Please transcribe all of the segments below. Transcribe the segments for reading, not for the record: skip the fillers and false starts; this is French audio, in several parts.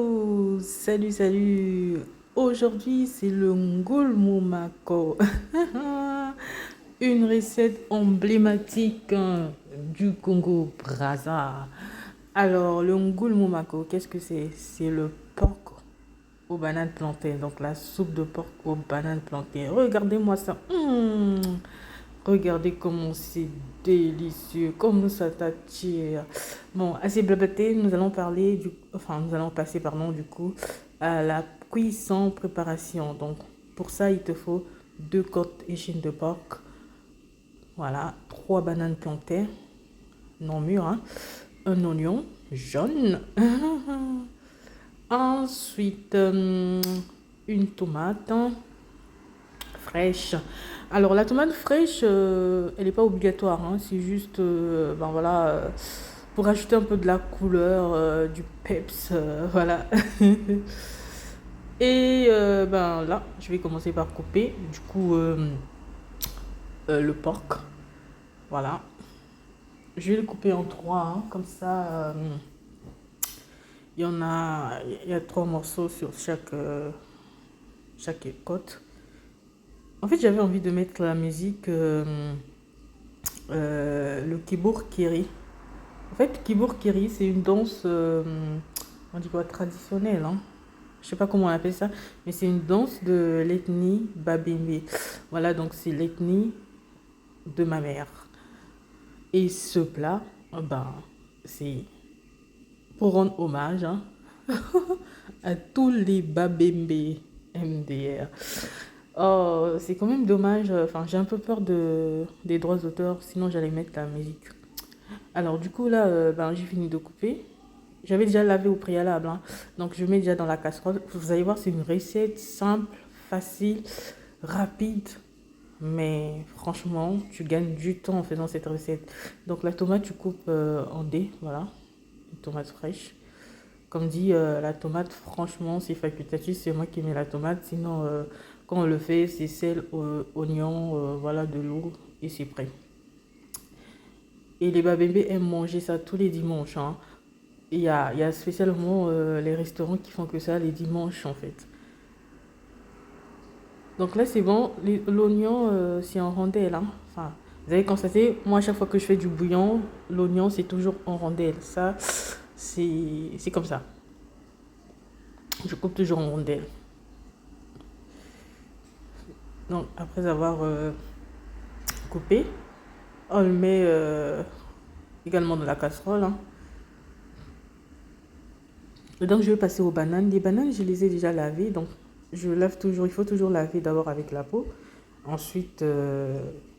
Hello, salut, salut. Aujourd'hui, c'est le ngulmumako, une recette emblématique du Congo-Brazza. Alors, le ngulmumako, qu'est-ce que c'est? C'est le porc aux bananes plantains, donc la soupe de porc aux bananes plantains. Regardez-moi ça. Regardez comment c'est délicieux, comment ça t'attire. Bon, assez blablaté, nous allons passer, pardon, du coup, à la cuisson préparation. Donc, pour ça, il te faut 2 côtes échines de porc, voilà, 3 bananes plantains, non mûres, hein, un oignon jaune, ensuite une tomate fraîche. Alors la tomate fraîche, elle n'est pas obligatoire, hein, c'est juste, ben voilà, pour ajouter un peu de la couleur, du peps, voilà. Et ben là, je vais commencer par couper, du coup, le porc, voilà. Je vais le couper en trois, hein, comme ça, il y a 3 morceaux sur chaque côte. En fait, j'avais envie de mettre la musique, le Kibur Kiri. En fait, Kibur Kiri, c'est une danse, on dit quoi, traditionnelle, hein. Je sais pas comment on appelle ça, mais c'est une danse de l'ethnie Babembe. Voilà, donc c'est l'ethnie de ma mère. Et ce plat, ben, c'est pour rendre hommage, hein, à tous les Babembe MDR. Oh, c'est quand même dommage. Enfin, j'ai un peu peur des droits d'auteur, sinon j'allais mettre la musique. Alors, du coup, là, ben, j'ai fini de couper. J'avais déjà lavé au préalable, hein. Donc, je mets déjà dans la casserole. Vous allez voir, c'est une recette simple, facile, rapide. Mais franchement, tu gagnes du temps en faisant cette recette. Donc, la tomate, tu coupes en dés. Voilà, une tomate fraîche. Comme dit, la tomate, franchement, c'est facultatif. C'est moi qui mets la tomate. Sinon, quand on le fait, c'est sel, oignon, voilà, de l'eau et c'est prêt. Et les babébés aiment manger ça tous les dimanches, hein. Il y a spécialement les restaurants qui font que ça les dimanches, en fait. Donc là, c'est bon. L'oignon, c'est en rondelle, hein. Enfin, vous avez constaté, moi, à chaque fois que je fais du bouillon, l'oignon, c'est toujours en rondelle. Ça, c'est comme ça. Je coupe toujours en rondelle. Donc, après avoir coupé, on le met également dans la casserole, hein. Et donc, je vais passer aux bananes. Les bananes, je les ai déjà lavées. Donc, je lave toujours. Il faut toujours laver d'abord avec la peau. Ensuite,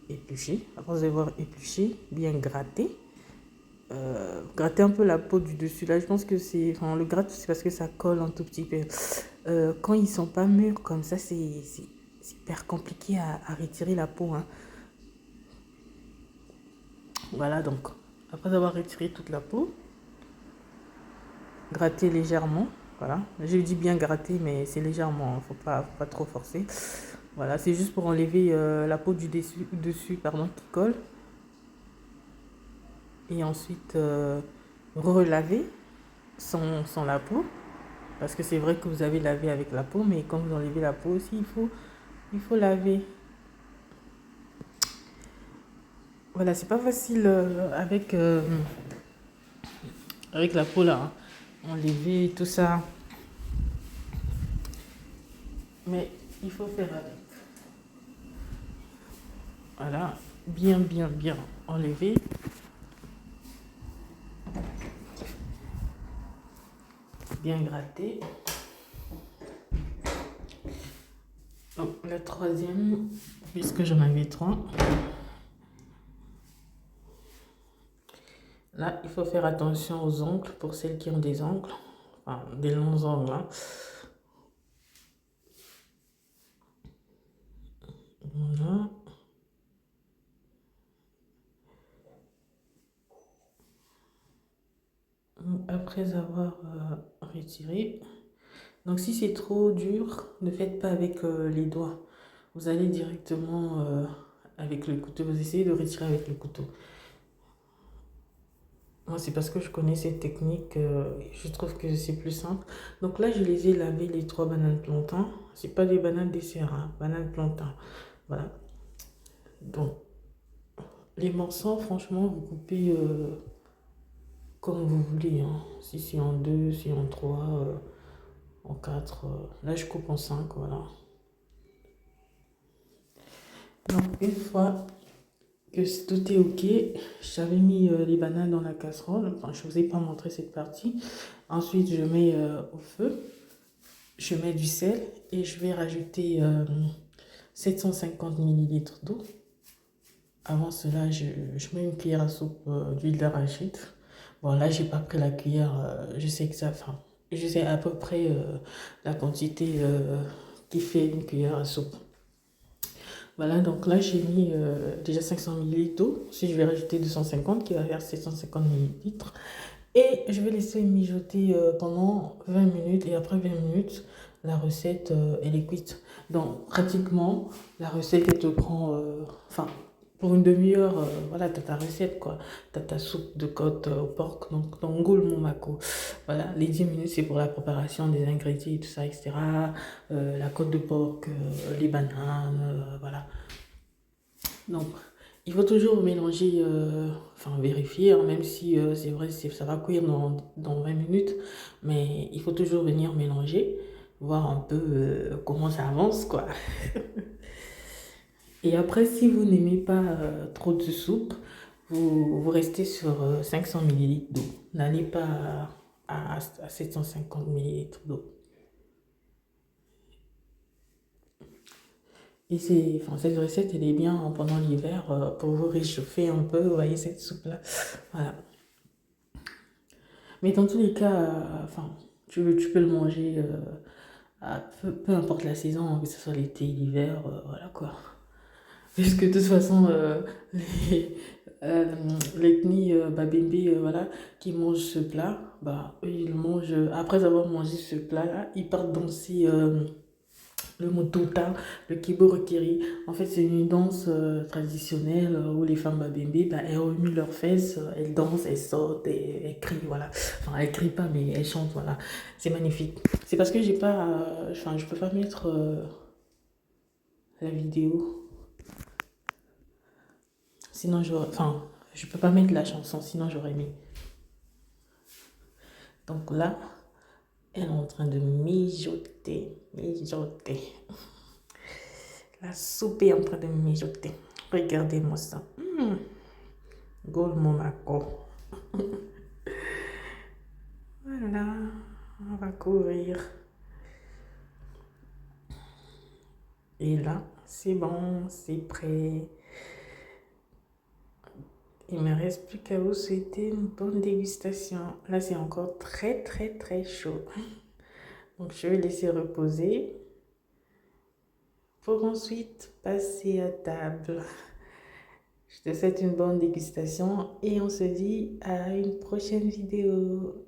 éplucher. Après avoir épluché, bien gratter. Gratter un peu la peau du dessus. Là, je pense que c'est... Enfin, le gratte, c'est parce que ça colle un tout petit peu. Quand ils sont pas mûrs comme ça, c'est hyper compliqué à retirer la peau, hein. Voilà, donc, après avoir retiré toute la peau, gratter légèrement. Voilà, je dis bien gratter, mais c'est légèrement, faut pas trop forcer. Voilà, c'est juste pour enlever la peau dessus pardon, qui colle. Et ensuite, relaver sans la peau. Parce que c'est vrai que vous avez lavé avec la peau, mais quand vous enlevez la peau aussi, il faut laver. Voilà, c'est pas facile avec la peau là, hein. Enlever tout ça. Mais il faut faire avec. Voilà, bien, bien, bien enlever. Bien gratter. Donc, la troisième, puisque j'en avais 3. Là, il faut faire attention aux ongles pour celles qui ont des ongles. Enfin, des longs ongles, hein. Voilà. Après avoir retiré. Donc, si c'est trop dur, ne faites pas avec les doigts. Vous allez directement avec le couteau. Vous essayez de retirer avec le couteau. Moi, c'est parce que je connais cette technique, je trouve que c'est plus simple. Donc là, je les ai lavées, les trois bananes plantains. C'est pas des bananes dessert, hein, bananes plantains. Voilà. Donc, les morceaux, franchement, vous coupez comme vous voulez, hein. Si c'est en deux, si en trois, en quatre. Là, je coupe en cinq, voilà. Donc, une fois que tout est ok, j'avais mis les bananes dans la casserole. Enfin, je ne vous ai pas montré cette partie. Ensuite, je mets au feu. Je mets du sel et je vais rajouter 750 millilitres d'eau. Avant cela, je mets une cuillère à soupe d'huile d'arachide. Bon, là, j'ai pas pris la cuillère. Je sais que ça, enfin, je sais à peu près la quantité qui fait une cuillère à soupe. Voilà, donc là, j'ai mis déjà 500 millilitres d'eau. Ensuite, je vais rajouter 250 qui va faire 750 millilitres. Et je vais laisser mijoter pendant 20 minutes. Et après 20 minutes, la recette, elle est cuite. Donc, pratiquement, la recette, elle te prend... Enfin, pour une demi-heure, voilà, tu as ta recette, quoi. Tu as ta soupe de côte au porc, donc ton goule mon mako. Voilà, les 10 minutes, c'est pour la préparation des ingrédients, tout ça, etc. La côte de porc, les bananes, voilà. Donc, il faut toujours mélanger, enfin vérifier, hein, même si c'est vrai, ça va cuire dans 20 minutes, mais il faut toujours venir mélanger, voir un peu comment ça avance, quoi. Et après, si vous n'aimez pas trop de soupe, vous restez sur 500 millilitres d'eau. N'allez pas à 750 millilitres d'eau. Et enfin, cette recette, elle est bien pendant l'hiver pour vous réchauffer un peu, vous voyez, cette soupe-là. Voilà. Mais dans tous les cas, enfin, tu peux le manger peu importe la saison, hein, que ce soit l'été, l'hiver, voilà quoi. Puisque de toute façon, les, euh, l'ethnie Babembe, voilà, qui mangent ce plat, bah, eux, ils le mangent, après avoir mangé ce plat-là, ils partent danser le Motota, le Kiborokiri. En fait, c'est une danse traditionnelle où les femmes Babembe, bah, elles remuent leurs fesses, elles dansent, elles sautent, et elles crient, voilà. Enfin, elles crient pas, mais elles chantent, voilà. C'est magnifique. C'est parce que j'ai pas, enfin, je peux pas mettre la vidéo, sinon j'aurais, enfin, je peux pas mettre la chanson, sinon j'aurais mis. Donc là, elle est en train de mijoter, mijoter. La soupe est en train de mijoter. Regardez-moi ça. Gol Monaco. Voilà, on va courir. Et là, c'est bon, c'est prêt. Il ne me reste plus qu'à vous souhaiter une bonne dégustation. Là, c'est encore très, très, très chaud. Donc, je vais laisser reposer pour ensuite passer à table. Je te souhaite une bonne dégustation et on se dit à une prochaine vidéo.